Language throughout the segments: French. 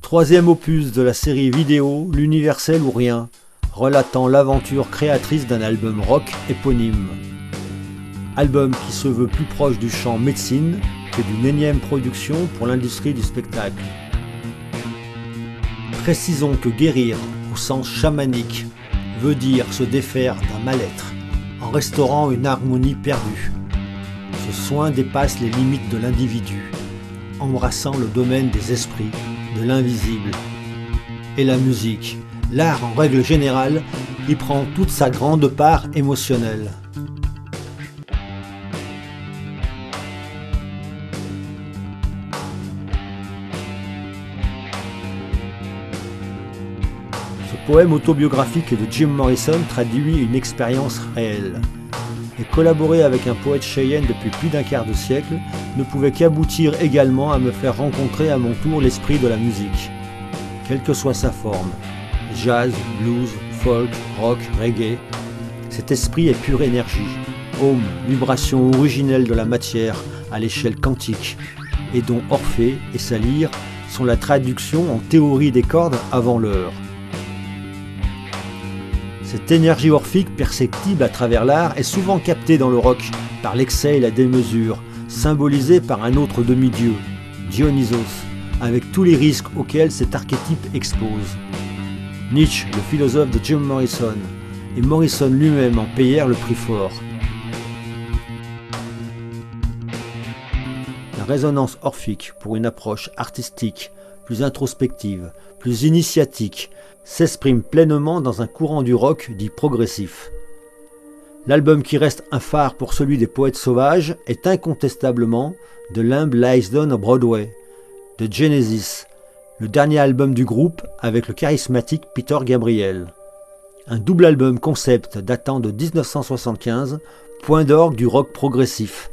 Troisième opus de la série vidéo L'Universel ou Rien, relatant l'aventure créatrice d'un album rock éponyme. Album qui se veut plus proche du chant médecine que d'une énième production pour l'industrie du spectacle. Précisons que guérir, au sens chamanique, veut dire se défaire d'un mal-être, en restaurant une harmonie perdue. Ce soin dépasse les limites de l'individu, embrassant le domaine des esprits, de l'invisible. Et la musique, l'art en règle générale, y prend toute sa grande part émotionnelle. Ce poème autobiographique de Jim Morrison traduit une expérience réelle. Et collaborer avec un poète Cheyenne depuis plus d'un quart de siècle ne pouvait qu'aboutir également à me faire rencontrer à mon tour l'esprit de la musique, quelle que soit sa forme, jazz, blues, folk, rock, reggae. Cet esprit est pure énergie, home, vibration originelle de la matière à l'échelle quantique, et dont Orphée et sa lyre sont la traduction en théorie des cordes avant l'heure. Cette énergie orphique perceptible à travers l'art est souvent captée dans le rock par l'excès et la démesure, symbolisée par un autre demi-dieu, Dionysos, avec tous les risques auxquels cet archétype expose. Nietzsche, le philosophe de Jim Morrison, et Morrison lui-même en payèrent le prix fort. La résonance orphique pour une approche artistique, plus introspective, plus initiatique, s'exprime pleinement dans un courant du rock dit progressif. L'album qui reste un phare pour celui des poètes sauvages est incontestablement The Lamb Lies Down on Broadway, de Genesis, le dernier album du groupe avec le charismatique Peter Gabriel. Un double album concept datant de 1975, point d'orgue du rock progressif,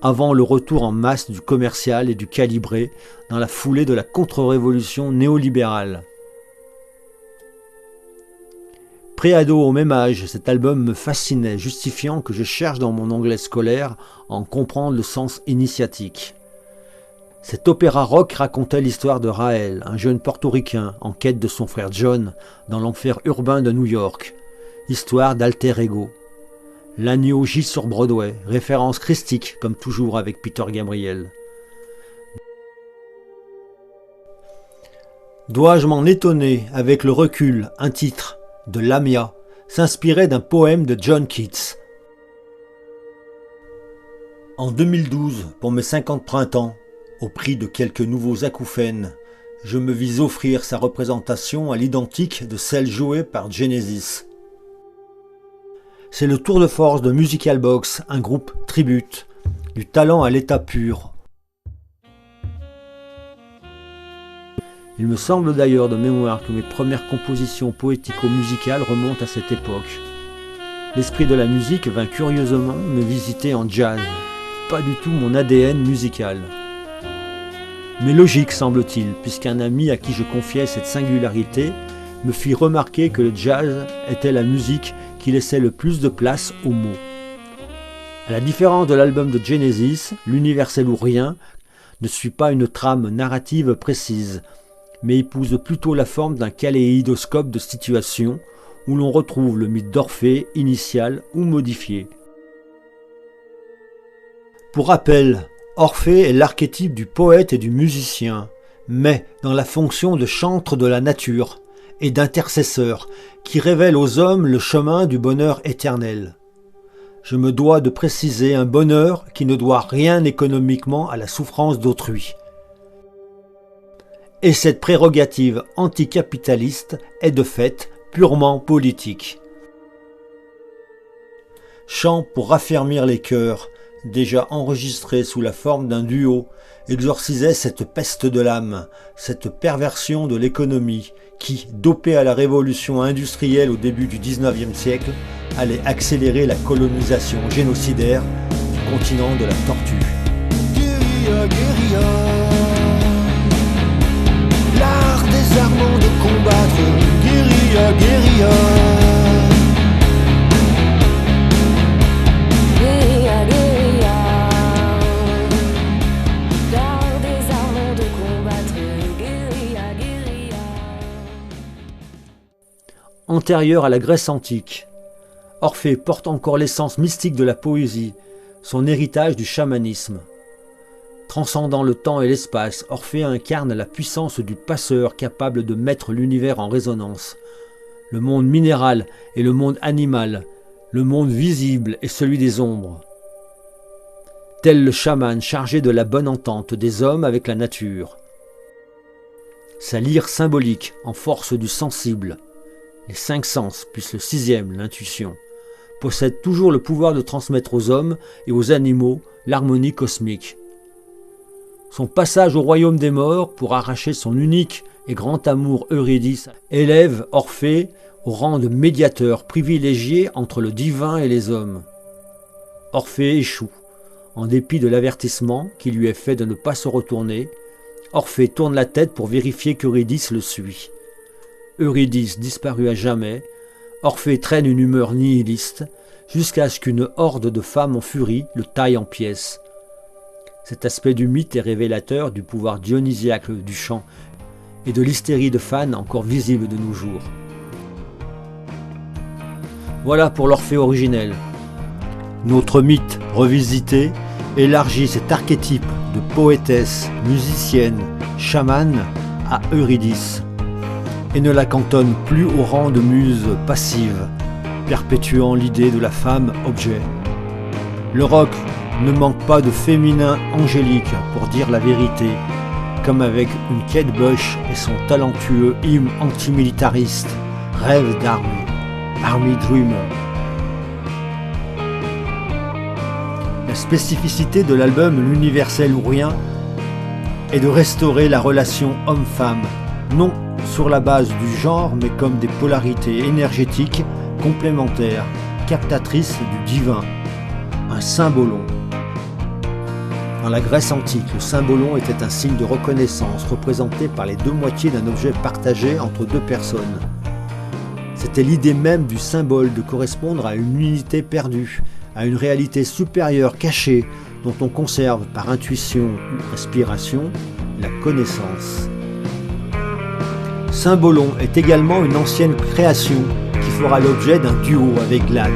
avant le retour en masse du commercial et du calibré dans la foulée de la contre-révolution néolibérale. Préado au même âge, cet album me fascinait, justifiant que je cherche dans mon anglais scolaire à en comprendre le sens initiatique. Cet opéra rock racontait l'histoire de Raël, un jeune portoricain en quête de son frère John dans l'enfer urbain de New York. Histoire d'alter ego. L'agneau gît sur Broadway, référence christique comme toujours avec Peter Gabriel. Dois-je m'en étonner avec le recul, un titre de Lamia, s'inspirait d'un poème de John Keats. En 2012, pour mes 50 printemps, au prix de quelques nouveaux acouphènes, je me vis offrir sa représentation à l'identique de celle jouée par Genesis. C'est le tour de force de Musical Box, un groupe tribute, du talent à l'état pur. Il me semble d'ailleurs de mémoire que mes premières compositions poético-musicales remontent à cette époque. L'esprit de la musique vint curieusement me visiter en jazz, pas du tout mon ADN musical. Mais logique semble-t-il, puisqu'un ami à qui je confiais cette singularité me fit remarquer que le jazz était la musique qui laissait le plus de place aux mots. À la différence de l'album de Genesis, L'Universel ou Rien ne suit pas une trame narrative précise, mais épouse plutôt la forme d'un kaléidoscope de situations où l'on retrouve le mythe d'Orphée initial ou modifié. Pour rappel, Orphée est l'archétype du poète et du musicien, mais dans la fonction de chantre de la nature et d'intercesseur qui révèle aux hommes le chemin du bonheur éternel. Je me dois de préciser un bonheur qui ne doit rien économiquement à la souffrance d'autrui. Et cette prérogative anticapitaliste est de fait purement politique. Chant pour raffermir les cœurs, déjà enregistrés sous la forme d'un duo, exorcisait cette peste de l'âme, cette perversion de l'économie qui, dopée à la révolution industrielle au début du XIXe siècle, allait accélérer la colonisation génocidaire du continent de la tortue. Guérilla, guérilla, l'art désarmant de combattre. Guérilla, guérilla. Guérilla, guérilla, l'art désarmant de combattre. Guérilla, guérilla. Antérieur à la Grèce antique, Orphée porte encore l'essence mystique de la poésie, son héritage du chamanisme. Transcendant le temps et l'espace, Orphée incarne la puissance du passeur capable de mettre l'univers en résonance. Le monde minéral et le monde animal, le monde visible et celui des ombres. Tel le chaman chargé de la bonne entente des hommes avec la nature. Sa lyre symbolique en force du sensible, les 5 sens, plus le 6e, l'intuition, possède toujours le pouvoir de transmettre aux hommes et aux animaux l'harmonie cosmique. Son passage au royaume des morts pour arracher son unique et grand amour Eurydice élève Orphée au rang de médiateur privilégié entre le divin et les hommes. Orphée échoue. En dépit de l'avertissement qui lui est fait de ne pas se retourner, Orphée tourne la tête pour vérifier qu'Eurydice le suit. Eurydice disparut à jamais, Orphée traîne une humeur nihiliste, jusqu'à ce qu'une horde de femmes en furie le taille en pièces. Cet aspect du mythe est révélateur du pouvoir dionysiaque du chant et de l'hystérie de fans encore visible de nos jours. Voilà pour l'Orphée originel. Notre mythe revisité élargit cet archétype de poétesse, musicienne, chamane à Eurydice et ne la cantonne plus au rang de muse passive, perpétuant l'idée de la femme objet. Le rock ne manque pas de féminin angélique pour dire la vérité, comme avec une Kate Bush et son talentueux hymne antimilitariste, Rêve d'armée, Army Dreamer. La spécificité de l'album L'Universel ou Rien est de restaurer la relation homme-femme, non sur la base du genre, mais comme des polarités énergétiques complémentaires, captatrices du divin, un symbolon. Dans la Grèce antique, le symbolon était un signe de reconnaissance représenté par les 2 moitiés d'un objet partagé entre 2 personnes. C'était l'idée même du symbole de correspondre à une unité perdue, à une réalité supérieure cachée dont on conserve par intuition ou inspiration la connaissance. Symbolon est également une ancienne création qui fera l'objet d'un duo avec Glad.